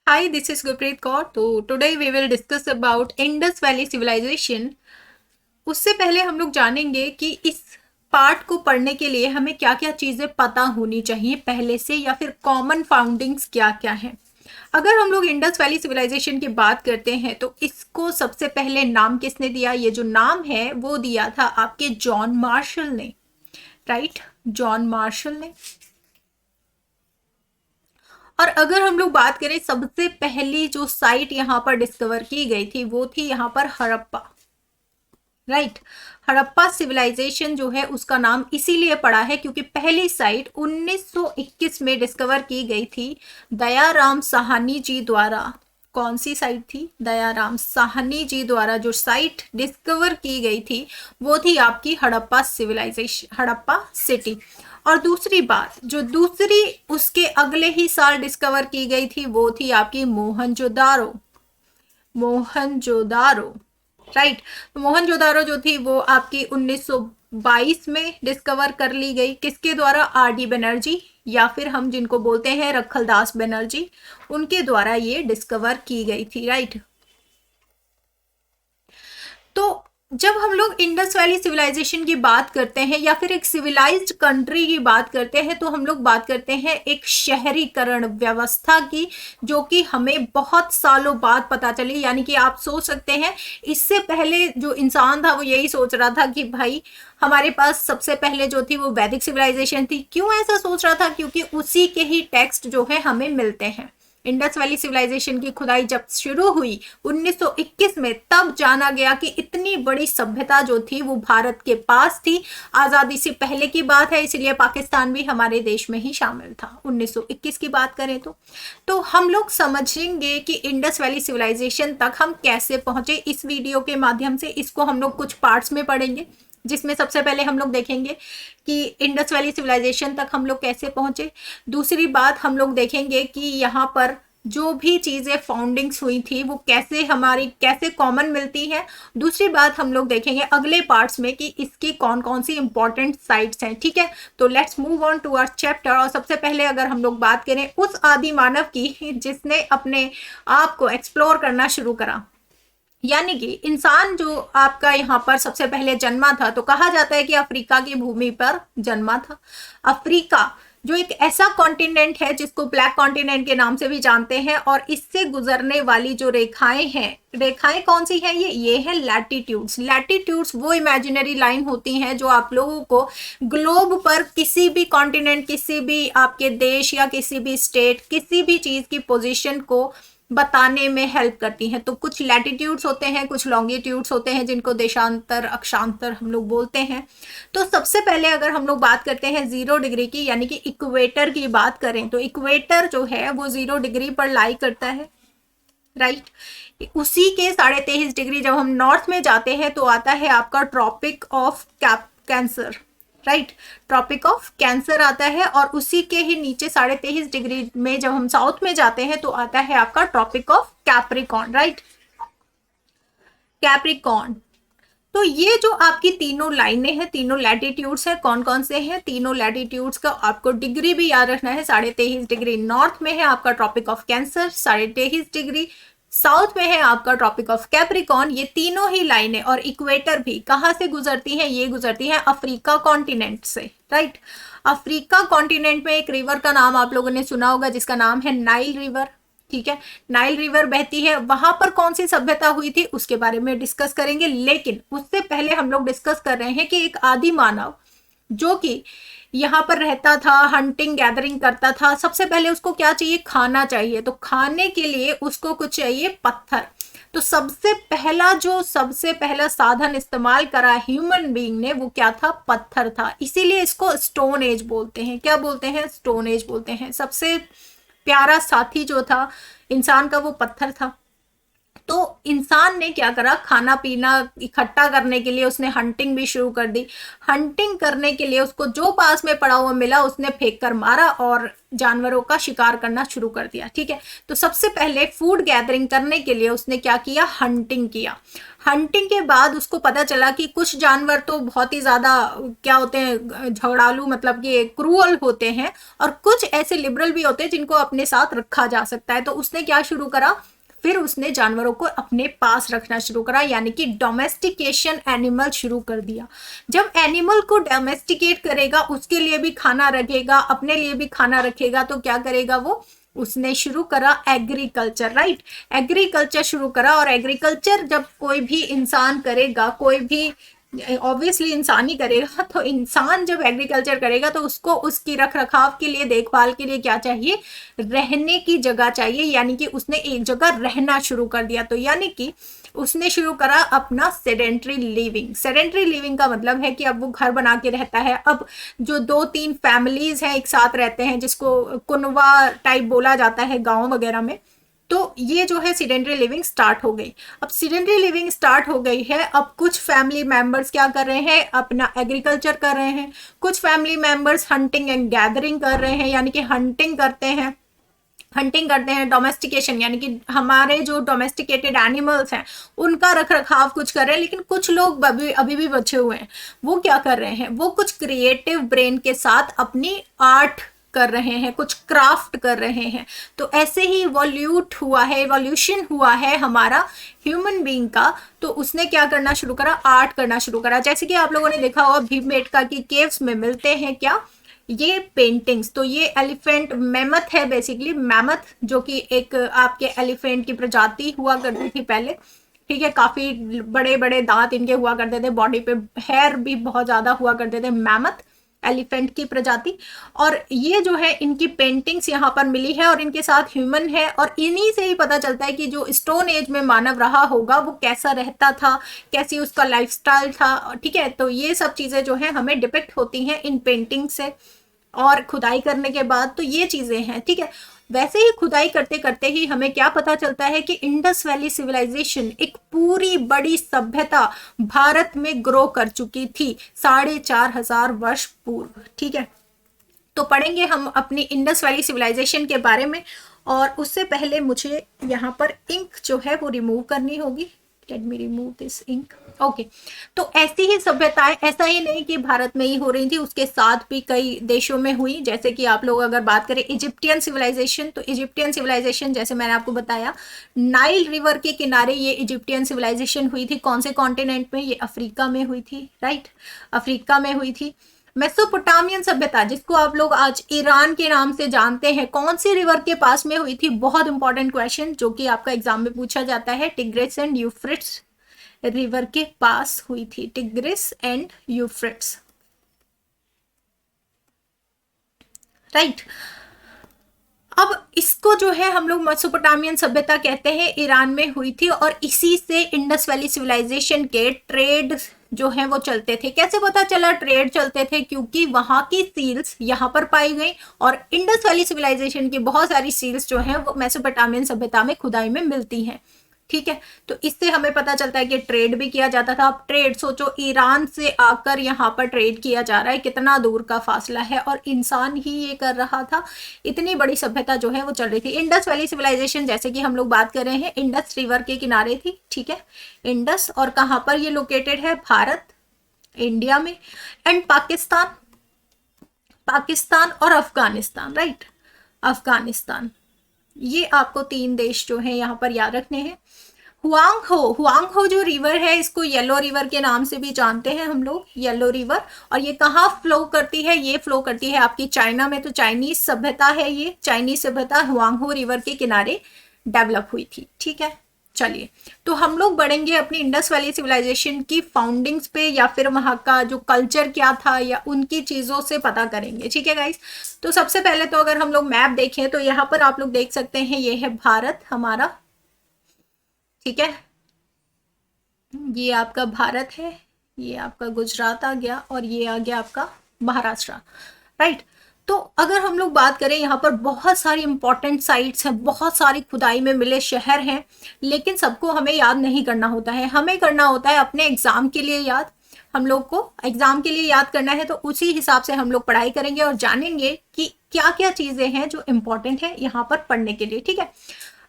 Hi, this is Gurpreet Kaur. तो today we will discuss about Indus Valley Civilization. उससे पहले हम लोग जानेंगे कि इस पार्ट को पढ़ने के लिए हमें क्या क्या चीज़ें पता होनी चाहिए पहले से या फिर कॉमन फाउंडिंग्स क्या क्या हैं। अगर हम लोग इंडस वैली सिविलाइजेशन की बात करते हैं तो इसको सबसे पहले नाम किसने दिया? ये जो नाम है वो दिया था आपके जॉन मार्शल ने, राइट? जॉन मार्शल ने। और अगर हम लोग बात करें सबसे पहली जो साइट यहाँ पर डिस्कवर की गई थी वो थी यहाँ पर हड़प्पा, राइट? हड़प्पा सिविलाइजेशन जो है उसका नाम इसीलिए पड़ा है क्योंकि पहली साइट 1921 में डिस्कवर की गई थी दयाराम साहनी जी द्वारा। कौन सी साइट थी? दयाराम साहनी जी द्वारा जो साइट डिस्कवर की गई थी वो थी आपकी हड़प्पा सिविलाइजेशन, हड़प्पा सिटी। और दूसरी बात जो दूसरी उसके अगले ही साल डिस्कवर की गई थी वो थी आपकी मोहनजोदारो, मोहनजोदारो, राइट? तो मोहनजोदारो जो थी वो आपकी 1922 में डिस्कवर कर ली गई। किसके द्वारा? आर डी बनर्जी या फिर हम जिनको बोलते हैं रखलदास बनर्जी, उनके द्वारा ये डिस्कवर की गई थी, राइट? तो जब हम लोग इंडस वैली सिविलाइजेशन की बात करते हैं या फिर एक सिविलाइज्ड कंट्री की बात करते हैं तो हम लोग बात करते हैं एक शहरीकरण व्यवस्था की, जो कि हमें बहुत सालों बाद पता चली। यानी कि आप सोच सकते हैं इससे पहले जो इंसान था वो यही सोच रहा था कि भाई हमारे पास सबसे पहले जो थी वो वैदिक सिविलाइजेशन थी। क्यों ऐसा सोच रहा था? क्योंकि उसी के ही टेक्स्ट जो है हमें मिलते हैं। इंडस वैली सिविलाइजेशन की खुदाई जब शुरू हुई 1921 में, तब जाना गया कि इतनी बड़ी सभ्यता जो थी वो भारत के पास थी। आज़ादी से पहले की बात है, इसलिए पाकिस्तान भी हमारे देश में ही शामिल था 1921 की बात करें तो हम लोग समझेंगे कि इंडस वैली सिविलाइजेशन तक हम कैसे पहुंचे इस वीडियो के माध्यम से। इसको हम लोग कुछ पार्ट्स में पढ़ेंगे, जिसमें सबसे पहले हम लोग देखेंगे कि इंडस वैली सिविलाइजेशन तक हम लोग कैसे पहुंचे। दूसरी बात हम लोग देखेंगे कि यहाँ पर जो भी चीज़ें फाउंडिंग्स हुई थी वो कैसे हमारी कैसे कॉमन मिलती है। दूसरी बात हम लोग देखेंगे अगले पार्ट्स में कि इसकी कौन कौन सी इंपॉर्टेंट साइट्स हैं, ठीक है? तो let's move on to our chapter. और सबसे पहले अगर हम लोग बात करें उस आदि मानव की जिसने अपने आप को एक्सप्लोर करना शुरू करा, यानी कि इंसान जो आपका यहाँ पर सबसे पहले जन्मा था, तो कहा जाता है कि अफ्रीका की भूमि पर जन्मा था। अफ्रीका जो एक ऐसा कॉन्टिनेंट है जिसको ब्लैक कॉन्टिनेंट के नाम से भी जानते हैं, और इससे गुजरने वाली जो रेखाएं हैं, रेखाएं कौन सी हैं? ये है लैटिट्यूड्स। लैटिट्यूड्स वो इमेजिनरी लाइन होती हैं जो आप लोगों को ग्लोब पर किसी भी कॉन्टिनेंट, किसी भी आपके देश या किसी भी स्टेट, किसी भी चीज की पोजीशन को बताने में हेल्प करती हैं। तो कुछ लैटिट्यूड्स होते हैं, कुछ लॉन्गिट्यूड्स होते हैं जिनको देशांतर, अक्षांतर हम लोग बोलते हैं। तो सबसे पहले अगर हम लोग बात करते हैं 0 डिग्री की, यानी कि इक्वेटर की बात करें, तो इक्वेटर जो है वो 0 डिग्री पर लाई करता है, राइट? उसी के 23.5 डिग्री जब हम नॉर्थ में जाते हैं तो आता है आपका tropic of cancer, right? Tropic of cancer आता है। और उसी के ही नीचे 23.5 डिग्री में जब हम साउथ में जाते हैं तो आता है आपका tropic of Capricorn, right? Capricorn. तो ये जो आपकी तीनों लाइनें हैं, तीनों लैटिट्यूड्स हैं, कौन कौन से हैं? तीनों लैटिट्यूड्स का आपको डिग्री भी याद रखना है। 23.5 डिग्री नॉर्थ में है आपका tropic of cancer, 23.5 degree south में है आपका ट्रॉपिक ऑफ कैप्रिकॉर्न। ये तीनों ही लाइनें और इक्वेटर भी कहाँ से गुजरती हैं? ये गुजरती हैं अफ्रीका कॉन्टिनेंट से, राइट? अफ्रीका कॉन्टिनेंट में एक रिवर का नाम आप लोगों ने सुना होगा जिसका नाम है नाइल रिवर, ठीक है? नाइल रिवर बहती है, वहां पर कौन सी सभ्यता हुई थी उसके बारे में डिस्कस करेंगे। लेकिन उससे पहले हम लोग डिस्कस कर रहे हैं कि एक आदि मानव जो कि यहाँ पर रहता था, हंटिंग गैदरिंग करता था, सबसे पहले उसको क्या चाहिए? खाना चाहिए। तो खाने के लिए उसको कुछ चाहिए? पत्थर। तो सबसे पहला साधन इस्तेमाल करा ह्यूमन बीइंग ने, वो क्या था? पत्थर था। इसीलिए इसको स्टोन एज बोलते हैं। क्या बोलते हैं? स्टोन एज बोलते हैं। सबसे प्यारा साथी जो था इंसान का वो पत्थर था। तो इंसान ने क्या करा, खाना पीना इकट्ठा करने के लिए उसने हंटिंग भी शुरू कर दी। हंटिंग करने के लिए उसको जो पास में पड़ा हुआ मिला उसने फेंक कर मारा और जानवरों का शिकार करना शुरू कर दिया। ठीक है, तो सबसे पहले फूड गैदरिंग करने के लिए उसने क्या किया, हंटिंग किया। हंटिंग के बाद उसको पता चला कि कुछ जानवर तो बहुत ही ज्यादा क्या होते हैं, झगड़ालू, मतलब कि क्रूअल होते हैं, और कुछ ऐसे लिबरल भी होते हैं जिनको अपने साथ रखा जा सकता है। तो उसने क्या शुरू करा, फिर उसने जानवरों को अपने पास रखना शुरू करा, यानी कि डोमेस्टिकेशन एनिमल शुरू कर दिया। जब एनिमल को डोमेस्टिकेट करेगा, उसके लिए भी खाना रखेगा, अपने लिए भी खाना रखेगा, तो क्या करेगा वो, उसने शुरू करा एग्रीकल्चर, राइट। एग्रीकल्चर शुरू करा, और एग्रीकल्चर जब कोई भी इंसान करेगा, कोई भी ऑब्वियसली इंसान ही करेगा, तो इंसान जब एग्रीकल्चर करेगा तो उसको उसकी रख रखाव के लिए, देखभाल के लिए क्या चाहिए, रहने की जगह चाहिए। यानी कि उसने एक जगह रहना शुरू कर दिया। तो यानी कि उसने शुरू करा अपना सेडेंट्री लिविंग। सेडेंट्री लिविंग का मतलब है कि अब वो घर बना के रहता है। अब जो 2-3 फैमिलीज हैं एक साथ रहते हैं, जिसको कुनवा टाइप बोला जाता है गांव वगैरह में, तो ये जो है सीडेंट्री लिविंग स्टार्ट हो गई। अब सीडेंट्री लिविंग स्टार्ट हो गई है, अब कुछ फैमिली मेंबर्स क्या कर रहे हैं, अपना एग्रीकल्चर कर रहे हैं। कुछ family members hunting and gathering कर रहे हैं, यानी कि हंटिंग करते हैं। डोमेस्टिकेशन यानी कि हमारे जो डोमेस्टिकेटेड एनिमल्स हैं उनका रख रखाव कुछ कर रहे हैं। लेकिन कुछ लोग अभी भी बचे हुए हैं, वो क्या कर रहे हैं, वो कुछ क्रिएटिव ब्रेन के साथ अपनी आर्ट कर रहे हैं, कुछ क्राफ्ट कर रहे हैं। तो ऐसे ही इवोल्यूशन हुआ है हमारा ह्यूमन बीइंग का। तो उसने क्या करना शुरू करा, आर्ट करना शुरू करा। जैसे कि आप लोगों ने देखा होगा भीमबेटका की केव्स में मिलते हैं क्या, ये पेंटिंग्स। तो ये एलिफेंट मैमथ है, बेसिकली मैमथ, जो कि एक आपके एलिफेंट की प्रजाति हुआ करती थी पहले। ठीक है, काफी बड़े बड़े दांत इनके हुआ करते थे, बॉडी पे हेयर भी बहुत ज्यादा हुआ करते थे, मैमथ एलिफेंट की प्रजाति। और ये जो है इनकी पेंटिंग्स यहाँ पर मिली है, और इनके साथ ह्यूमन है, और इन्हीं से ही पता चलता है कि जो स्टोन एज में मानव रहा होगा वो कैसा रहता था, कैसी उसका लाइफस्टाइल था। ठीक है, तो ये सब चीजें जो है हमें डिपिक्ट होती हैं इन पेंटिंग से, और खुदाई करने के बाद तो ये चीजें हैं। ठीक है, वैसे ही खुदाई करते करते ही हमें क्या पता चलता है कि इंडस वैली सिविलाइजेशन एक पूरी बड़ी सभ्यता भारत में ग्रो कर चुकी थी 4,500 वर्ष पूर्व। ठीक है, तो पढ़ेंगे हम अपनी इंडस वैली सिविलाइजेशन के बारे में, और उससे पहले मुझे यहाँ पर इंक जो है वो रिमूव करनी होगी। Let me remove this ink. Okay, तो ऐसी ही सभ्यताएं, ऐसा ही नहीं कि भारत में ही हो रही थी, उसके साथ भी कई देशों में हुई। जैसे कि आप लोग अगर बात करें इजिप्टियन सिविलाइजेशन, तो इजिप्टियन सिविलाइजेशन जैसे मैंने आपको बताया नाइल रिवर के किनारे ये इजिप्टियन सिविलाइजेशन हुई थी। कौन से कॉन्टिनेंट में, ये अफ्रीका में हुई थी, राइट, अफ्रीका में हुई थी। मेसोपोटामियन सभ्यता, जिसको आप लोग आज ईरान के नाम से जानते हैं, कौन सी रिवर के पास में हुई थी, बहुत इंपॉर्टेंट क्वेश्चन जो कि आपका एग्जाम में पूछा जाता है। टिग्रिस एंड यूफ्रेट्स रिवर के पास हुई थी, टिग्रिस एंड यूफ्रेट्स, राइट। अब इसको जो है हम लोग मेसोपोटामियन सभ्यता कहते हैं, ईरान में हुई थी, और इसी से इंडस वैली सिविलाइजेशन के ट्रेड जो है वो चलते थे। कैसे पता चला ट्रेड चलते थे, क्योंकि वहां की सील्स यहाँ पर पाई गई, और इंडस वैली सिविलाइजेशन की बहुत सारी सील्स जो है वो मेसोपोटामियन सभ्यता में खुदाई में मिलती हैं। ठीक है, तो इससे हमें पता चलता है कि ट्रेड भी किया जाता था। अब ट्रेड सोचो, ईरान से आकर यहाँ पर ट्रेड किया जा रहा है, कितना दूर का फासला है, और इंसान ही ये कर रहा था। इतनी बड़ी सभ्यता जो है वो चल रही थी। इंडस वैली सिविलाइजेशन जैसे कि हम लोग बात कर रहे हैं, इंडस रिवर के किनारे थी। ठीक है, इंडस, और कहाँ पर ये लोकेटेड है, भारत, इंडिया में, एंड पाकिस्तान और अफगानिस्तान, राइट, अफगानिस्तान। ये आपको 3 देश जो है यहाँ पर याद रखने हैं। हुआंग हो जो रिवर है, इसको येलो रिवर के नाम से भी जानते हैं हम लोग, येलो रिवर। और ये कहाँ फ्लो करती है, ये फ्लो करती है आपकी चाइना में। तो चाइनीज सभ्यता है, ये चाइनीज सभ्यता हुआंग रिवर के किनारे डेवलप हुई थी। ठीक है, चलिए, तो हम लोग बढ़ेंगे अपनी इंडस वैली सिविलाइजेशन की फाउंडिंग्स पे, या फिर वहाँ का जो कल्चर क्या था, या उनकी चीज़ों से पता करेंगे। ठीक है गाइस, तो सबसे पहले तो अगर हम लोग मैप देखें तो यहाँ पर आप लोग देख सकते हैं, ये है भारत हमारा। ठीक है, ये आपका भारत है, ये आपका गुजरात आ गया, और ये आ गया आपका महाराष्ट्र, राइट। तो अगर हम लोग बात करें, यहाँ पर बहुत सारी इंपॉर्टेंट साइट्स हैं, बहुत सारी खुदाई में मिले शहर हैं, लेकिन सबको हमें याद नहीं करना होता है। हमें करना होता है अपने एग्जाम के लिए याद। हम लोग को एग्जाम के लिए याद करना है, तो उसी हिसाब से हम लोग पढ़ाई करेंगे और जानेंगे कि क्या क्या चीजें हैं जो इम्पोर्टेंट है यहाँ पर पढ़ने के लिए, ठीक है।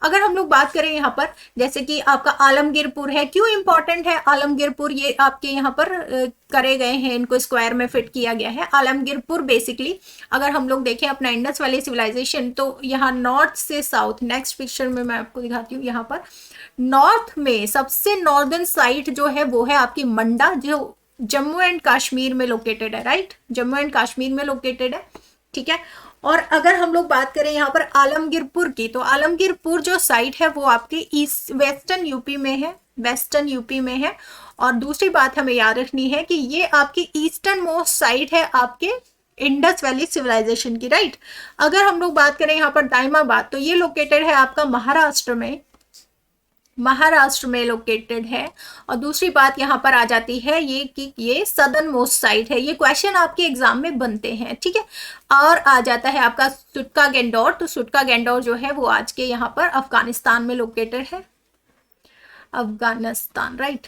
अगर हम लोग बात करें यहाँ पर, जैसे कि आपका आलमगीरपुर है, क्यों इंपॉर्टेंट है आलमगीरपुर, ये आपके यहाँ पर करे गए हैं, इनको स्क्वायर में फिट किया गया है। आलमगीरपुर बेसिकली अगर हम लोग देखें अपना इंडस वैली सिविलाइजेशन, तो यहाँ नॉर्थ से साउथ, नेक्स्ट पिक्चर में मैं आपको दिखाती हूँ, यहाँ पर नॉर्थ में सबसे नॉर्दर्न साइट जो है वो है आपकी मंडा, जो जम्मू एंड कश्मीर में लोकेटेड है, राइट, जम्मू एंड कश्मीर में लोकेटेड है, ठीक है। और अगर हम लोग बात करें यहाँ पर आलमगीरपुर की, तो आलमगीरपुर जो साइट है वो आपके ईस्ट वेस्टर्न यूपी में है, वेस्टर्न यूपी में है। और दूसरी बात हमें याद रखनी है कि ये आपकी ईस्टर्न मोस्ट साइट है आपके इंडस वैली सिविलाइजेशन की, राइट। अगर हम लोग बात करें यहाँ पर दाइमाबाद, तो ये लोकेटेड है आपका महाराष्ट्र में, महाराष्ट्र में लोकेटेड है। और दूसरी बात यहाँ पर आ जाती है ये कि ये सदर्न मोस्ट साइट है, ये क्वेश्चन आपके एग्जाम में बनते हैं, ठीक है। और आ जाता है आपका सुटका गेंडोर, तो सुटका गेंडोर जो है वो आज के यहाँ पर अफगानिस्तान में लोकेटेड है, अफगानिस्तान, राइट।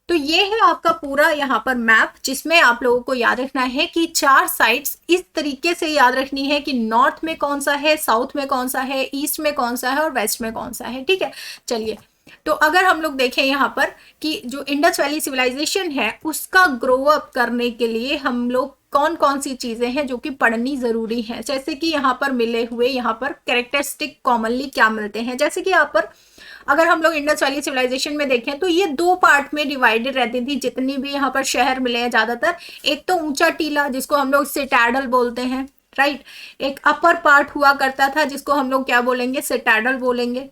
तो ये है आपका पूरा यहाँ पर मैप, जिसमें आप लोगों को याद रखना है कि 4 साइट्स इस तरीके से याद रखनी है कि नॉर्थ में कौन सा है, साउथ में कौन सा है, ईस्ट में कौन सा है और वेस्ट में कौन सा है, ठीक है। चलिए, तो अगर हम लोग देखें यहाँ पर कि जो इंडस वैली सिविलाइजेशन है उसका ग्रो अप करने के लिए हम लोग कौन कौन सी चीजें हैं जो कि पढ़नी जरूरी है, जैसे कि यहाँ पर मिले हुए यहाँ पर कैरेक्टरिस्टिक कॉमनली क्या मिलते हैं। जैसे कि यहाँ पर अगर हम लोग इंडस वैली सिविलाइजेशन में देखें तो ये 2 पार्ट में डिवाइडेड रहती थी, जितनी भी यहाँ पर शहर मिले हैं ज्यादातर। एक तो ऊंचा टीला जिसको हम लोग सिटाडल बोलते हैं, राइट। एक अपर पार्ट हुआ करता था जिसको हम लोग क्या बोलेंगे, सिटाडल बोलेंगे।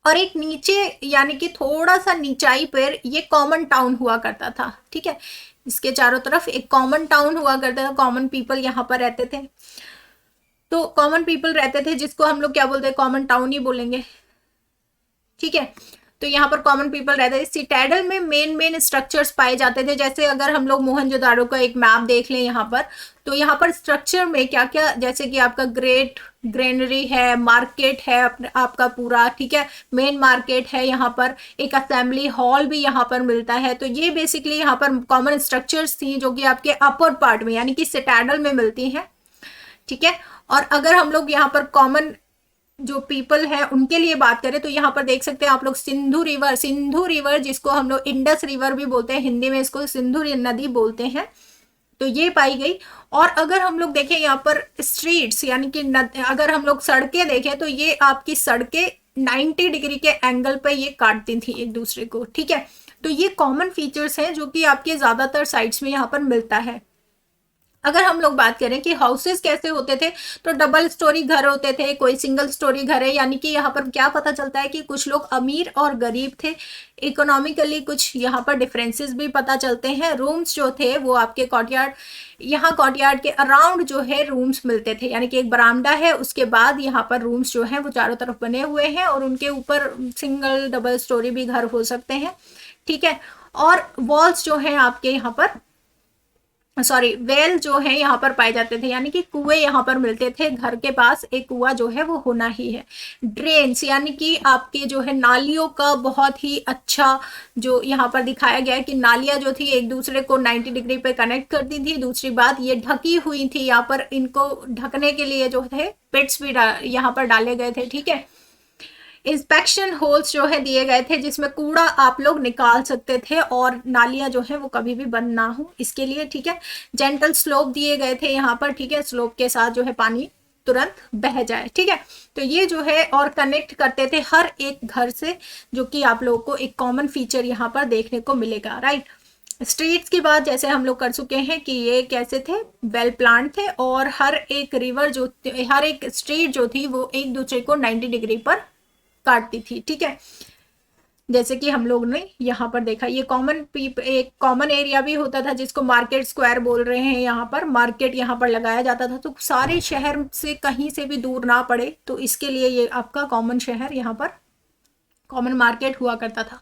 और एक नीचे यानी कि थोड़ा सा नीचाई पर ये कॉमन टाउन हुआ करता था, ठीक है। इसके चारों तरफ एक कॉमन टाउन हुआ करता था, कॉमन पीपल यहाँ पर रहते थे, तो कॉमन पीपल रहते थे जिसको हम लोग क्या बोलते हैं, कॉमन टाउन ही बोलेंगे, ठीक है। तो यहाँ पर कॉमन पीपल रहते थे। सिटाडल में मेन स्ट्रक्चर्स पाए जाते थे, जैसे अगर हम लोग मोहनजोदाड़ो का एक मैप देख लें यहाँ पर, तो यहाँ पर स्ट्रक्चर में क्या क्या, जैसे कि आपका ग्रेट ग्रेनरी है, मार्केट है आपका पूरा, ठीक है, मेन मार्केट है, यहाँ पर एक असेंबली हॉल भी यहाँ पर मिलता है। तो ये बेसिकली यहाँ पर कॉमन स्ट्रक्चर्स थी जो कि आपके अपर पार्ट में यानी कि सिटाडल में मिलती हैं, ठीक है। और अगर हम लोग यहाँ पर कॉमन जो पीपल है उनके लिए बात करें तो यहाँ पर देख सकते हैं आप लोग सिंधु रिवर जिसको हम लोग इंडस रिवर भी बोलते हैं, हिंदी में इसको सिंधु नदी बोलते हैं, तो ये पाई गई। और अगर हम लोग देखें यहाँ पर स्ट्रीट्स यानी कि अगर हम लोग सड़कें देखें तो ये आपकी सड़कें 90 डिग्री के एंगल पर ये काटती थी एक दूसरे को, ठीक है। तो ये कॉमन फीचर्स हैं जो कि आपके ज्यादातर साइट्स में यहाँ पर मिलता है। अगर हम लोग बात करें कि हाउसेस कैसे होते थे, तो डबल स्टोरी घर होते थे, कोई सिंगल स्टोरी घर है, यानी कि यहाँ पर क्या पता चलता है कि कुछ लोग अमीर और गरीब थे। इकोनॉमिकली कुछ यहाँ पर डिफरेंसेस भी पता चलते हैं। रूम्स जो थे वो आपके कॉर्टयार्ड, यहाँ कॉर्टयार्ड के अराउंड जो है रूम्स मिलते थे, यानी कि एक बरामदा है, उसके बाद यहाँ पर रूम्स जो है वो चारों तरफ बने हुए हैं और उनके ऊपर सिंगल डबल स्टोरी भी घर हो सकते हैं, ठीक है। और वॉल्स जो है आपके यहाँ पर वेल जो है यहाँ पर पाए जाते थे, यानी कि कुएं यहाँ पर मिलते थे, घर के पास एक कुआं जो है वो होना ही है। ड्रेन्स यानी कि आपके जो है नालियों का बहुत ही अच्छा जो यहाँ पर दिखाया गया है कि नालियाँ जो थी एक दूसरे को 90 डिग्री पे कनेक्ट करती थी। दूसरी बात ये ढकी हुई थी, यहाँ पर इनको ढकने के लिए जो थे पिट्स भी यहाँ पर डाले गए थे, ठीक है। इंस्पेक्शन होल्स जो है दिए गए थे जिसमें कूड़ा आप लोग निकाल सकते थे और नालियां जो है वो कभी भी बंद ना हो इसके लिए, ठीक है। जेंटल स्लोप दिए गए थे यहाँ पर, ठीक है, स्लोप के साथ जो है पानी तुरंत बह जाए, ठीक है। तो ये जो है और कनेक्ट करते थे हर एक घर से, जो कि आप लोगों को एक कॉमन फीचर यहाँ पर देखने को मिलेगा, राइट। स्ट्रीट्स की बात जैसे हम लोग कर चुके हैं कि ये कैसे थे, वेल प्लान थे, और हर एक रिवर जो, हर एक स्ट्रीट जो थी वो एक दूसरे को 90 डिग्री पर काटती थी, ठीक है। जैसे कि हम लोग ने यहाँ पर देखा, ये एक कॉमन एरिया भी होता था जिसको मार्केट स्क्वायर बोल रहे हैं। यहाँ पर मार्केट यहाँ पर लगाया जाता था तो सारे शहर से कहीं से भी दूर ना पड़े, तो इसके लिए ये आपका कॉमन शहर यहाँ पर कॉमन मार्केट हुआ करता था।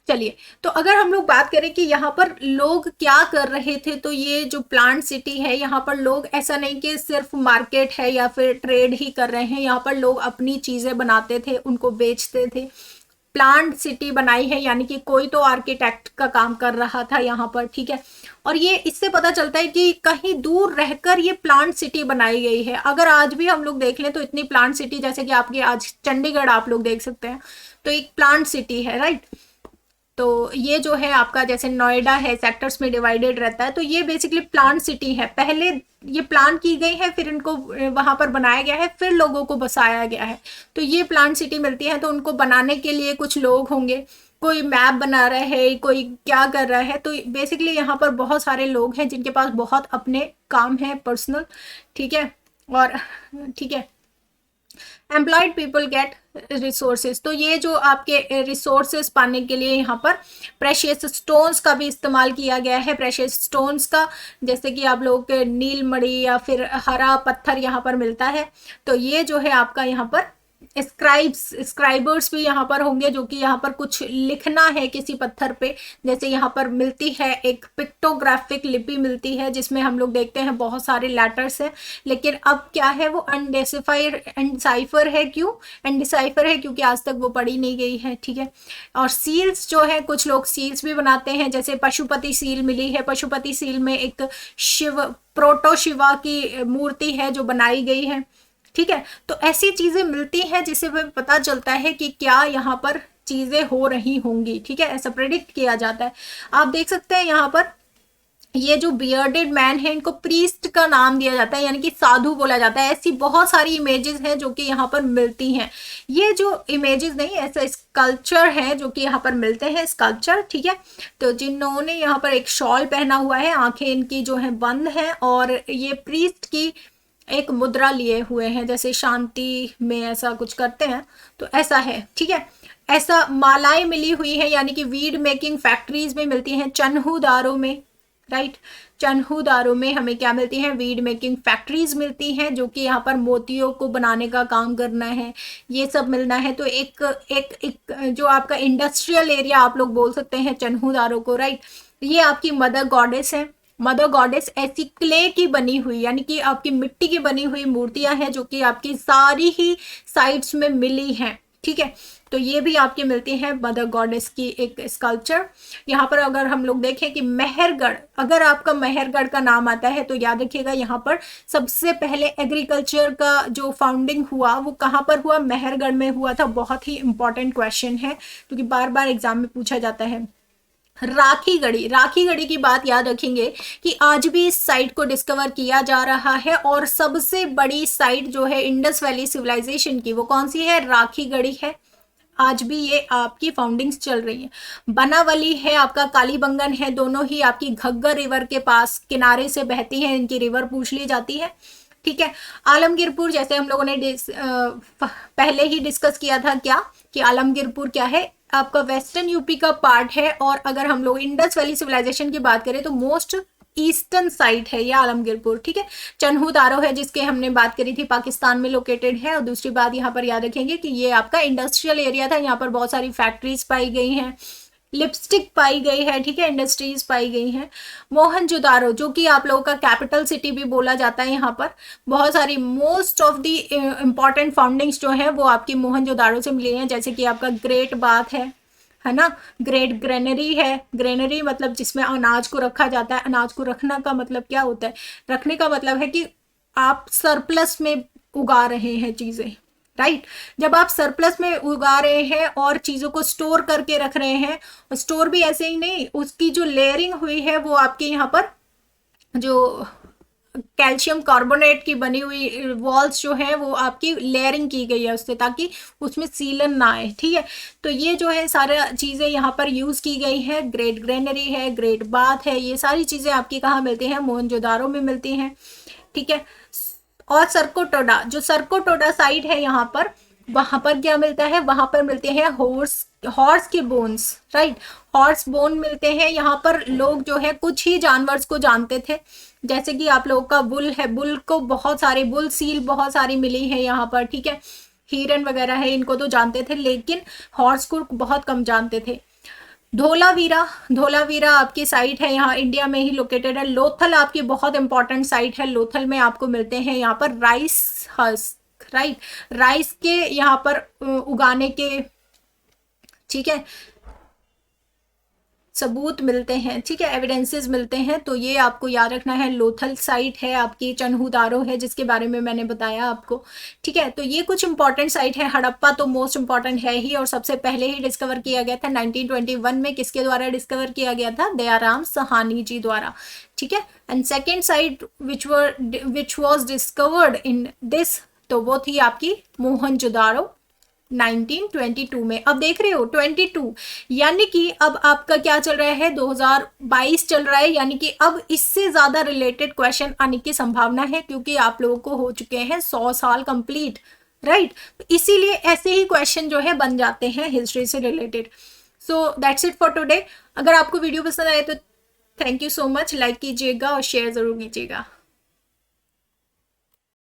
चलिए, तो अगर हम लोग बात करें कि यहाँ पर लोग क्या कर रहे थे, तो ये जो प्लांट सिटी है, यहाँ पर लोग ऐसा नहीं कि सिर्फ मार्केट है या फिर ट्रेड ही कर रहे हैं, यहाँ पर लोग अपनी चीज़ें बनाते थे, उनको बेचते थे। प्लांट सिटी बनाई है, यानी कि कोई तो आर्किटेक्ट का काम कर रहा था यहाँ पर, ठीक है। और ये इससे पता चलता है कि कहीं दूर रहकर ये प्लांट सिटी बनाई गई है। अगर आज भी हम लोग देख लें तो इतनी प्लांट सिटी, जैसे कि आपके आज चंडीगढ़ आप लोग देख सकते हैं, तो एक प्लांट सिटी है, राइट। तो ये जो है आपका जैसे नोएडा है, सेक्टर्स में डिवाइडेड रहता है, तो ये बेसिकली प्लांट सिटी है। पहले ये प्लान की गई है, फिर इनको वहां पर बनाया गया है, फिर लोगों को बसाया गया है, तो ये प्लांट सिटी मिलती है। तो उनको बनाने के लिए कुछ लोग होंगे, कोई मैप बना रहा है, कोई क्या कर रहा है, तो बेसिकली यहाँ पर बहुत सारे लोग हैं जिनके पास बहुत अपने काम है पर्सनल, ठीक है। और ठीक है, एम्प्लॉयड पीपल गेट रिसोर्सेज, तो ये जो आपके रिसोर्सेज पाने के लिए यहाँ पर प्रेशियस स्टोन्स का भी इस्तेमाल किया गया है। प्रेशियस स्टोन्स का, जैसे कि आप लोग नील मणि या फिर हरा पत्थर यहाँ पर मिलता है, तो ये जो है आपका यहाँ पर स्क्राइबर्स भी यहाँ पर होंगे, जो कि यहाँ पर कुछ लिखना है किसी पत्थर पे। जैसे यहाँ पर मिलती है एक पिक्टोग्राफिक लिपि मिलती है, जिसमें हम लोग देखते हैं बहुत सारे लेटर्स हैं, लेकिन अब क्या है वो अनडिसाइफर है। क्यों अनडिसाइफर है? क्योंकि आज तक वो पढ़ी नहीं गई है, ठीक है। और सील्स जो है, कुछ लोग सील्स भी बनाते हैं, जैसे पशुपति सील मिली है। पशुपति सील में एक शिव, प्रोटो शिवा की मूर्ति है जो बनाई गई है, ठीक है। तो ऐसी चीजें मिलती हैं जिससे हमें पता चलता है कि क्या यहाँ पर चीजें हो रही होंगी, ठीक है, ऐसा प्रेडिक्ट किया जाता है। आप देख सकते हैं यहाँ पर ये जो बियर्डेड मैन है, इनको प्रीस्ट का नाम दिया जाता है, यानी कि साधु बोला जाता है। ऐसी बहुत सारी इमेजेस हैं जो कि यहाँ पर मिलती हैं। ये जो इमेजेस नहीं, ऐसा स्कल्पचर है जो कि यहाँ पर मिलते हैं, स्कल्पचर, ठीक है। तो जिन्होंने यहाँ पर एक शॉल पहना हुआ है, आंखें इनकी जो है बंद है, और ये प्रीस्ट की एक मुद्रा लिए हुए हैं, जैसे शांति में ऐसा कुछ करते हैं, तो ऐसा है, ठीक है। ऐसा मालाएं मिली हुई है, यानी कि वीड मेकिंग फैक्ट्रीज में मिलती हैं, चन्हूदारों में, राइट। चन्हूदारों में हमें क्या मिलती हैं? वीड मेकिंग फैक्ट्रीज मिलती हैं, जो कि यहाँ पर मोतियों को बनाने का काम करना है, ये सब मिलना है। तो एक एक एक जो आपका इंडस्ट्रियल एरिया आप लोग बोल सकते हैं चन्हूदारों को, राइट। ये आपकी मदर गॉडेस है। मदर गॉडेस ऐसी क्ले की बनी हुई, यानी कि आपकी मिट्टी की बनी हुई मूर्तियां हैं, जो कि आपकी सारी ही साइड्स में मिली हैं, ठीक है। तो ये भी आपके मिलती हैं मदर गॉडेस की एक स्कल्पचर। यहाँ पर अगर हम लोग देखें कि मेहरगढ़, अगर आपका मेहरगढ़ का नाम आता है तो याद रखिएगा, यहाँ पर सबसे पहले एग्रीकल्चर का जो फाउंडिंग हुआ वो कहाँ पर हुआ? मेहरगढ़ में हुआ था। बहुत ही इंपॉर्टेंट क्वेश्चन है, क्योंकि बार बार एग्जाम में पूछा जाता है। राखीगढ़ी, राखीगढ़ी की बात याद रखेंगे कि आज भी इस साइट को डिस्कवर किया जा रहा है, और सबसे बड़ी साइट जो है इंडस वैली सिविलाइजेशन की, वो कौन सी है? राखीगढ़ी है। आज भी ये आपकी फाउंडिंग्स चल रही हैं। बनावली है, आपका कालीबंगन है, दोनों ही आपकी घग्गर रिवर के पास किनारे से बहती हैं, इनकी रिवर पूछ ली जाती है, ठीक है। आलमगीरपुर, जैसे हम लोगों ने पहले ही डिस्कस किया था, क्या कि आलमगीरपुर क्या है? आपका वेस्टर्न यूपी का पार्ट है। और अगर हम लोग इंडस वैली सिविलाइजेशन की बात करें तो मोस्ट ईस्टर्न साइट है ये आलमगीरपुर, ठीक है। चन्हूदारो है, जिसके हमने बात करी थी, पाकिस्तान में लोकेटेड है। और दूसरी बात यहाँ पर याद रखेंगे कि ये आपका इंडस्ट्रियल एरिया था, यहाँ पर बहुत सारी फैक्ट्रीज पाई गई हैं, लिपस्टिक पाई गई है, ठीक है, इंडस्ट्रीज पाई गई हैं। मोहनजोदारो, जो कि आप लोगों का कैपिटल सिटी भी बोला जाता है, यहाँ पर बहुत सारी मोस्ट ऑफ दी इम्पॉर्टेंट फाउंडिंग्स जो है वो आपकी मोहनजोदारो से मिली हैं, जैसे कि आपका ग्रेट बाथ है ना, ग्रेट ग्रेनरी है। ग्रेनरी मतलब जिसमें अनाज को रखा जाता है। अनाज को रखना का मतलब क्या होता है? रखने का मतलब है कि आप सरप्लस में उगा रहे हैं चीजें, राइट। जब आप सरप्लस में उगा रहे हैं और चीजों को स्टोर करके रख रहे हैं, स्टोर भी ऐसे ही नहीं, उसकी जो लेयरिंग हुई है वो आपके यहाँ पर जो कैल्शियम कार्बोनेट की बनी हुई वॉल्स जो है वो आपकी लेयरिंग की गई है उससे, ताकि उसमें सीलन ना आए, ठीक है। तो ये जो है सारा चीज़ें यहाँ पर यूज़ की गई है। ग्रेट ग्रेनरी है, ग्रेट बाथ है, ये सारी चीज़ें आपकी कहाँ मिलती हैं? मोहनजोदारो में मिलती हैं, ठीक है। और सरकोटोडा, जो सरकोटोडा साइट है यहाँ पर, वहाँ पर क्या मिलता है? वहाँ पर मिलते हैं हॉर्स के बोन्स, राइट। हॉर्स बोन मिलते हैं। यहाँ पर लोग जो है कुछ ही जानवर को जानते थे, जैसे कि आप लोगों का बुल है, बुल को बहुत सारे बुल सील बहुत सारी मिली है यहाँ पर, ठीक है। हिरन वगैरह है इनको तो जानते थे, लेकिन हॉर्स को बहुत कम जानते थे। धोलावीरा, धोलावीरा आपकी साइट है यहाँ इंडिया में ही लोकेटेड है। लोथल आपकी बहुत इंपॉर्टेंट साइट है, लोथल में आपको मिलते हैं यहाँ पर राइस हस्क, राइट, राइस के यहाँ पर उगाने के, ठीक है, सबूत मिलते हैं, ठीक है, एविडेंसेस मिलते हैं। तो ये आपको याद रखना है। लोथल साइट है आपकी, चन्हूदारो है जिसके बारे में मैंने बताया आपको, ठीक है। तो ये कुछ इंपॉर्टेंट साइट है। हड़प्पा तो मोस्ट इंपॉर्टेंट है ही, और सबसे पहले ही डिस्कवर किया गया था 1921 में। किसके द्वारा डिस्कवर किया गया था? दयाराम साहनी जी द्वारा, ठीक है। And second site which was discovered in this, तो वो थी आपकी मोहनजोदारो 1922 में। अब देख रहे हो 22, यानी कि अब आपका क्या चल रहा है, 2022 चल रहा है, यानी कि अब इससे ज्यादा रिलेटेड क्वेश्चन आने की संभावना है, क्योंकि आप लोगों को हो चुके हैं 100 साल कंप्लीट, राइट। इसीलिए ऐसे ही क्वेश्चन जो है बन जाते हैं हिस्ट्री से related. So that's it for today. अगर आपको वीडियो पसंद आए तो thank you so much, like कीजिएगा और शेयर जरूर कीजिएगा।